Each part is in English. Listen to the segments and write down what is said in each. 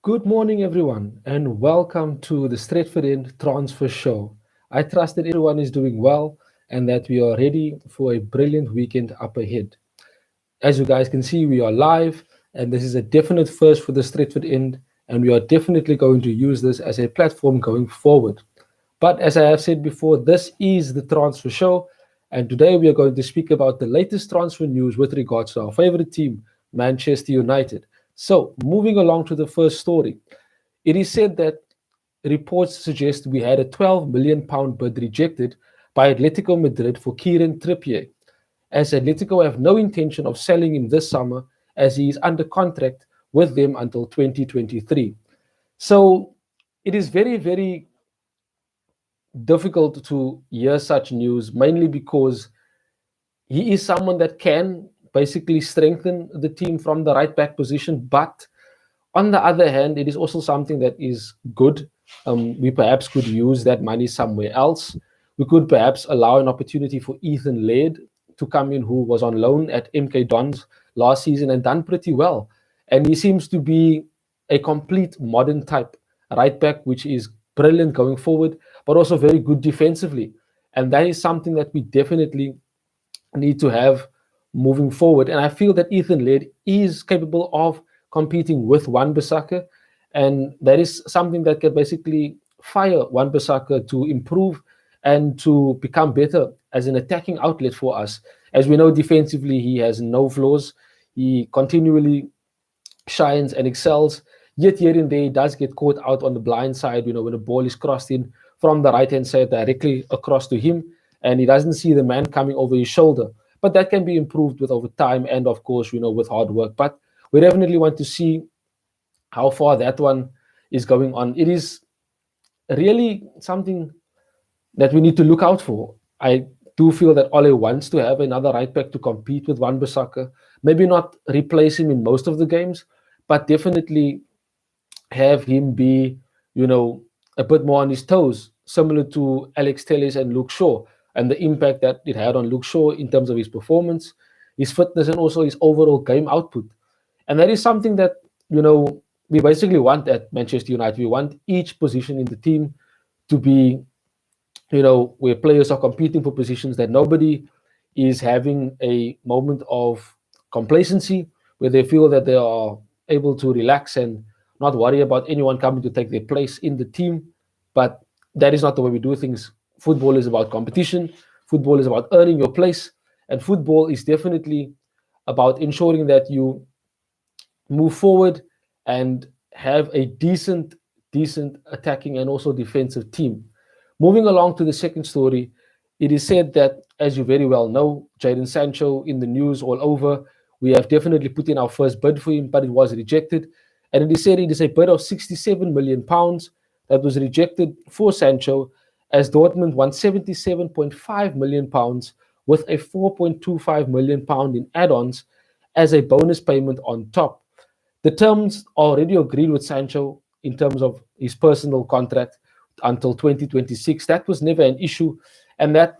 Good morning, everyone, and welcome to the Stretford End Transfer Show. I trust that everyone is doing well and that we are ready for a brilliant weekend up ahead. As you guys can see, we are live, and this is a definite first for the Stretford End, and we are definitely going to use this as a platform going forward. But as I have said before, this is the Transfer Show, and today we are going to speak about the latest transfer news with regards to our favorite team, Manchester United. So, moving along to the first story, it is said that reports suggest we had a £12 million bid rejected by Atletico Madrid for Kieran Trippier, as Atletico have no intention of selling him this summer as he is under contract with them until 2023. So it is very, very difficult to hear such news, mainly because he is someone that can basically strengthen the team from the right back position. But on the other hand, it is also something that is good. We perhaps could use that money somewhere else. We could perhaps allow an opportunity for Ethan Laird to come in, who was on loan at MK Dons last season and done pretty well. And he seems to be a complete modern type right back, which is brilliant going forward, but also very good defensively. And that is something that we definitely need to have moving forward. And I feel that Ethan Laird is capable of competing with Wan-Bissaka, and that is something that can basically fire Wan-Bissaka to improve and to become better as an attacking outlet for us. As we know, defensively, he has no flaws. He continually shines and excels. Yet here and there, he does get caught out on the blind side, when the ball is crossed in from the right hand side directly across to him, and he doesn't see the man coming over his shoulder. But that can be improved with over time and, of course, with hard work. But we definitely want to see how far that one is going on. It is really something that we need to look out for. I do feel that Ole wants to have another right back to compete with Wan-Bissaka. Maybe not replace him in most of the games, but definitely have him be, a bit more on his toes, similar to Alex Telles and Luke Shaw, and the impact that it had on Luke Shaw in terms of his performance, his fitness, and also his overall game output. And that is something that, we basically want at Manchester United. We want each position in the team to be, where players are competing for positions, that nobody is having a moment of complacency, where they feel that they are able to relax and not worry about anyone coming to take their place in the team. But that is not the way we do things. Football is about competition, football is about earning your place, and football is definitely about ensuring that you move forward and have a decent attacking and also defensive team. Moving along to the second story, it is said that, as you very well know, Jadon Sancho in the news all over. We have definitely put in our first bid for him, but it was rejected. And it is said it is a bid of £67 million that was rejected for Sancho, as Dortmund won £77.5 million with a £4.25 million in add-ons as a bonus payment on top. The terms are already agreed with Sancho in terms of his personal contract until 2026. That was never an issue. And that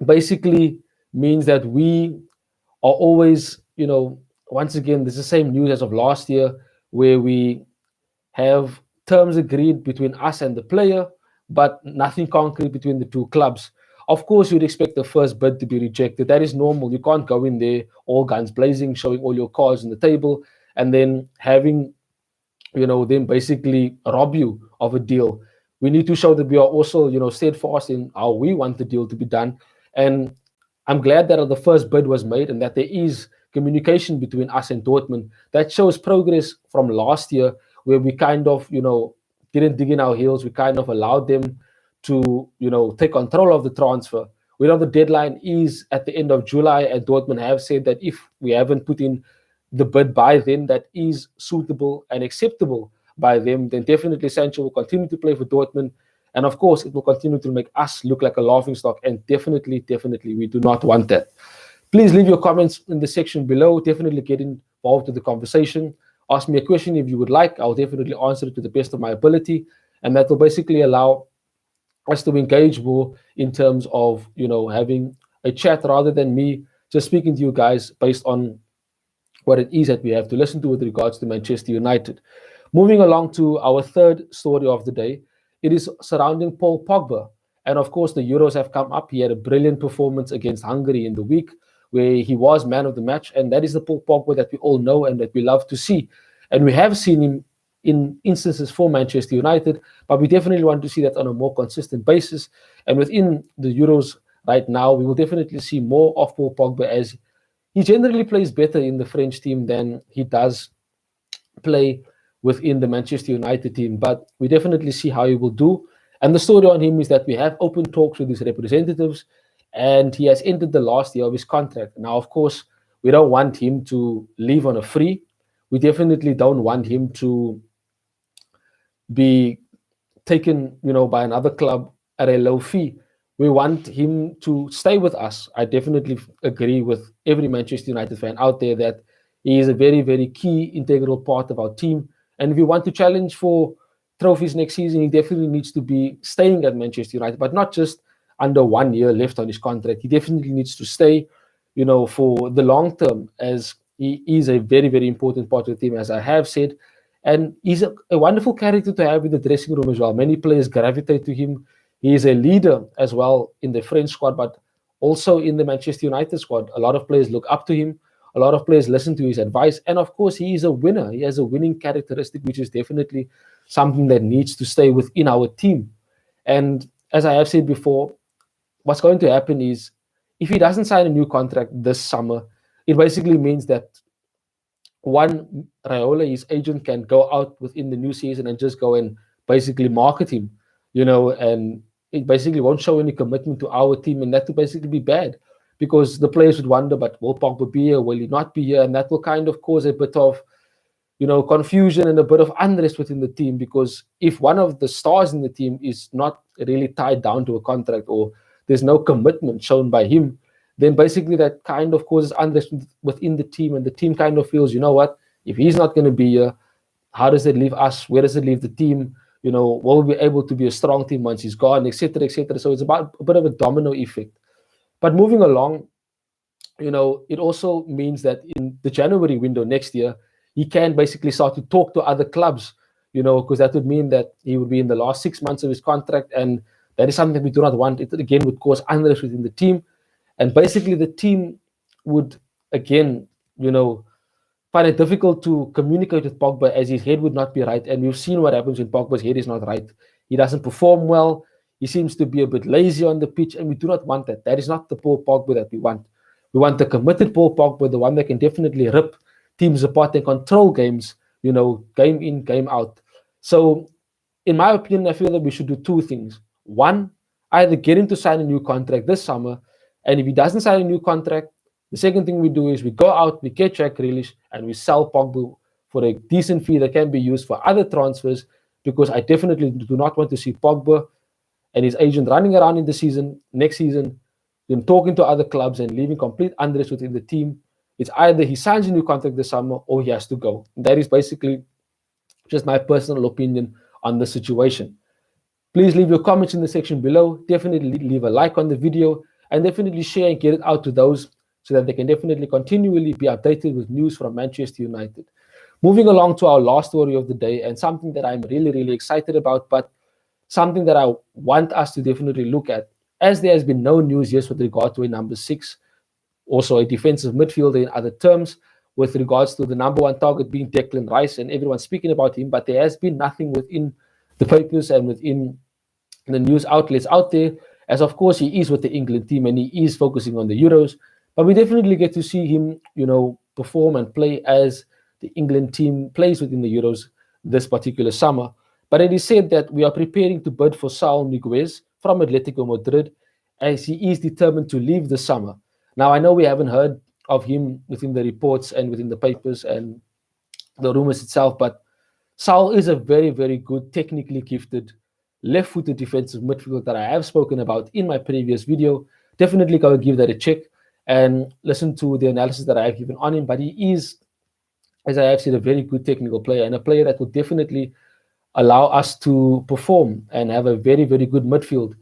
basically means that we are always, once again, there's the same news as of last year, where we have terms agreed between us and the player, but nothing concrete between the two clubs. Of course, you'd expect the first bid to be rejected. That is normal. You can't go in there all guns blazing, showing all your cards on the table, and then having, them basically rob you of a deal. We need to show that we are also, steadfast in how we want the deal to be done. And I'm glad that the first bid was made and that there is communication between us and Dortmund. That shows progress from last year, where we kind of, didn't dig in our heels. We kind of allowed them to, take control of the transfer. We know the deadline is at the end of July, and Dortmund have said that if we haven't put in the bid by then that is suitable and acceptable by them, then definitely Sancho will continue to play for Dortmund. And of course, it will continue to make us look like a laughing stock. And definitely, we do not want that. Please leave your comments in the section below. Definitely get involved with the conversation. Ask me a question if you would like. I'll definitely answer it to the best of my ability. And that will basically allow us to engage more in terms of, having a chat rather than me just speaking to you guys based on what it is that we have to listen to with regards to Manchester United. Moving along to our third story of the day, it is surrounding Paul Pogba. And of course, the Euros have come up. He had a brilliant performance against Hungary in the week, where he was man of the match. And that is the Paul Pogba that we all know and that we love to see. And we have seen him in instances for Manchester United, but we definitely want to see that on a more consistent basis. And within the Euros right now, we will definitely see more of Paul Pogba, as he generally plays better in the French team than he does play within the Manchester United team. But we definitely see how he will do. And the story on him is that we have open talks with his representatives, and he has entered the last year of his contract. Now, of course, we don't want him to leave on a free. We definitely don't want him to be taken, by another club at a low fee. We want him to stay with us. I definitely agree with every Manchester United fan out there that he is a very, very key, integral part of our team. And if we want to challenge for trophies next season, he definitely needs to be staying at Manchester United, but not just under 1 year left on his contract. He definitely needs to stay, for the long term, as he is a very, very important part of the team, as I have said. And he's a wonderful character to have in the dressing room as well. Many players gravitate to him. He is a leader as well in the French squad, but also in the Manchester United squad. A lot of players look up to him. A lot of players listen to his advice. And of course, he is a winner. He has a winning characteristic, which is definitely something that needs to stay within our team. And as I have said before, what's going to happen is, if he doesn't sign a new contract this summer, it basically means that one, Raiola, his agent, can go out within the new season and just go and basically market him, and it basically won't show any commitment to our team, and that will basically be bad, because the players would wonder, but will Pogba be here? Will he not be here? And that will kind of cause a bit of, confusion and a bit of unrest within the team, because if one of the stars in the team is not really tied down to a contract, or there's no commitment shown by him, then basically that kind of causes unrest within the team, and the team kind of feels, what, if he's not going to be here, how does it leave us? Where does it leave the team? Will we be able to be a strong team once he's gone, etc., etc.? So it's about a bit of a domino effect. But moving along, it also means that in the January window next year, he can basically start to talk to other clubs, because that would mean that he would be in the last 6 months of his contract, and that is something we do not want. It again would cause unrest within the team. And basically, the team would, again, find it difficult to communicate with Pogba, as his head would not be right. And we've seen what happens when Pogba's head is not right. He doesn't perform well. He seems to be a bit lazy on the pitch, and we do not want that. That is not the Paul Pogba that we want. We want the committed Paul Pogba, the one that can definitely rip teams apart and control games, game in, game out. So, in my opinion, I feel that we should do two things. One, either get him to sign a new contract this summer, and if he doesn't sign a new contract, the second thing we do is we go out, we get Jack Grealish, and we sell Pogba for a decent fee that can be used for other transfers, because I definitely do not want to see Pogba and his agent running around in the next season, then talking to other clubs and leaving complete unrest within the team. It's either he signs a new contract this summer or he has to go. That is basically just my personal opinion on the situation. Please leave your comments in the section below. Definitely leave a like on the video, and definitely share and get it out to those, so that they can definitely continually be updated with news from Manchester United. Moving along to our last story of the day, and something that I'm really, really excited about, but something that I want us to definitely look at, as there has been no news yet with regard to a number 6, also a defensive midfielder in other terms, with regards to the number 1 target being Declan Rice, and everyone's speaking about him, but there has been nothing within the papers and within the news outlets out there, as of course he is with the England team and he is focusing on the Euros. But we definitely get to see him, perform and play as the England team plays within the Euros this particular summer. But it is said that we are preparing to bid for Saul Niguez from Atletico Madrid, as he is determined to leave this summer. Now, I know we haven't heard of him within the reports and within the papers and the rumors itself, but Saul is a very, very good, technically gifted, left-footed defensive midfielder that I have spoken about in my previous video. Definitely go and give that a check and listen to the analysis that I have given on him. But he is, as I have said, a very good technical player, and a player that will definitely allow us to perform and have a very, very good midfield.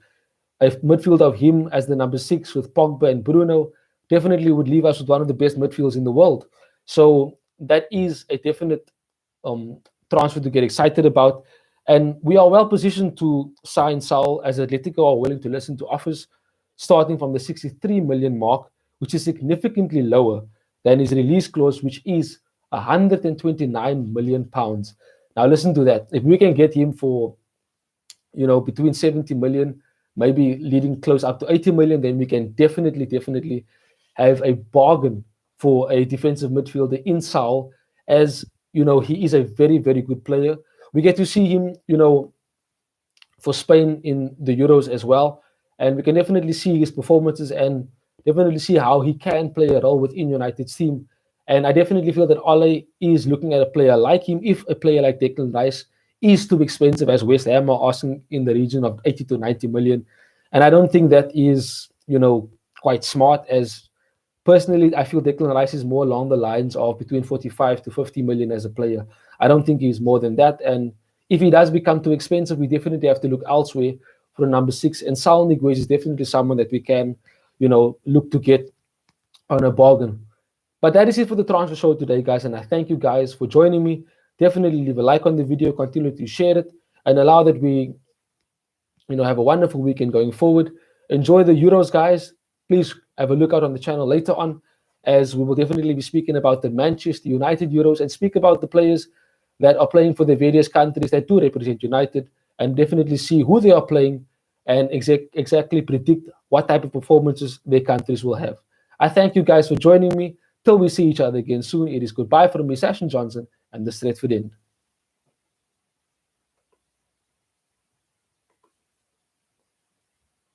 A midfield of him as the number 6 with Pogba and Bruno definitely would leave us with one of the best midfields in the world. So that is a definite transfer to get excited about. And we are well positioned to sign Saul, as Atletico are willing to listen to offers starting from the 63 million mark, which is significantly lower than his release clause, which is 129 million pounds. Now listen to that. If we can get him for, between 70 million, maybe leading close up to 80 million, then we can definitely have a bargain for a defensive midfielder in Saul, as he is a very, very good player. We get to see him, for Spain in the Euros as well. And we can definitely see his performances and definitely see how he can play a role within United's team. And I definitely feel that Ole is looking at a player like him. If a player like Declan Rice is too expensive, as West Ham are asking in the region of 80 to 90 million. And I don't think that is, quite smart, as personally, I feel Declan Rice is more along the lines of between 45 to 50 million as a player. I don't think he's more than that. And if he does become too expensive, we definitely have to look elsewhere for a number 6. And Saul Niguez is definitely someone that we can, look to get on a bargain. But that is it for the transfer show today, guys. And I thank you guys for joining me. Definitely leave a like on the video, continue to share it, and allow that we, have a wonderful weekend going forward. Enjoy the Euros, guys. Please have a look out on the channel later on, as we will definitely be speaking about the Manchester United Euros and speak about the players that are playing for the various countries that do represent United, and definitely see who they are playing and exactly predict what type of performances their countries will have. I thank you guys for joining me. Till we see each other again soon, it is goodbye from me, Sashin Johnson, and the Stretford End.